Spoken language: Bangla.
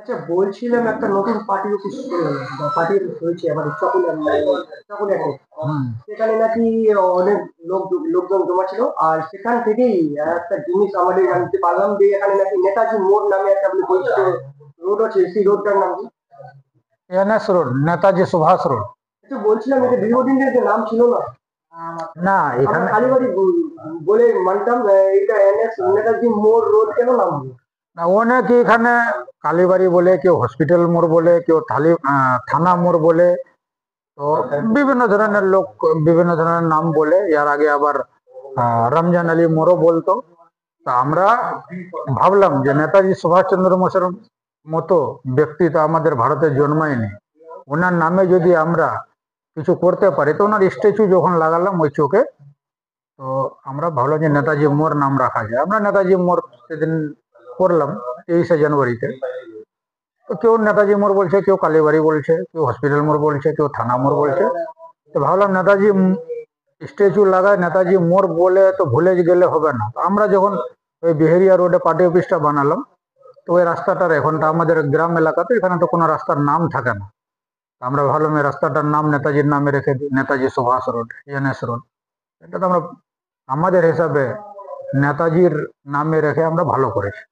আচ্ছা, বলছিলাম একটা নতুন পার্টি অফিস পার্টি অফিস হয়েছে আমাদের চকোলেটে। হুম। সেখানে নাকি অনেক লোকজন জমা ছিল। আর সেখান থেকেই একটা জিনিস আমাদের জানতে পারলাম যে এখানে নাকি নেতাজি মোড় নামে একটা আপনি পরিচিত রোড আছে, সেই রোডটার নাম কি? NS road, Netaji Subhash road. আচ্ছা, বলছিলাম এটা দীর্ঘদিনের যে নাম ছিল না, না, আমরা এখানে কালীবাড়ি বলে মানতাম। এটা এনএস নেতাজি মোড় রোড কেন নাম হলো? না, অনেকে এখানে কালীবাড়ি বলে, কেউ হসপিটাল মোড় বলে, কেউ থানা মোড় বলে। তো বিভিন্ন ধরনের লোক বিভিন্ন ধরনের নাম বলে। এর আগে আবার রমজান আলী মোড়ও বলতো। তা আমরা ভাবলাম যে নেতাজি সুভাষচন্দ্র বসুর মতো ব্যক্তি তো আমাদের ভারতে জন্মায়নি। ওনার নামে যদি আমরা কিছু করতে পারি, তো ওনার স্ট্যাচু যখন লাগালাম ওই চোখে, তো আমরা ভাবলাম যে নেতাজি মোড় নাম রাখা যায়। আমরা নেতাজি মোড় সেদিন করলাম 23শে জানুয়ারিতে। তো কেউ নেতাজি মোড় বলছে, কেউ কালীবাড়ি বলছে, কেউ হসপিটাল মোড় বলছে, কেউ থানা মোড় বলছে। তো ভাবলাম নেতাজি স্ট্যাচু লাগায়, নেতাজি মোড় বলে তো ভুলে গেলে হবে না। তো আমরা যখন ওই বিহেরিয়া রোডে পার্টি অফিসটা বানালাম, তো ওই রাস্তাটার এখনটা আমাদের গ্রাম এলাকাতে এখানে তো কোনো রাস্তার নাম থাকে না। আমরা ভাবলাম এই রাস্তাটার নাম নেতাজির নামে রেখে দিই, Netaji Subhash road, NS road. এটা তো আমরা আমাদের হিসাবে নেতাজির নামে রেখে আমরা ভালো করেছি।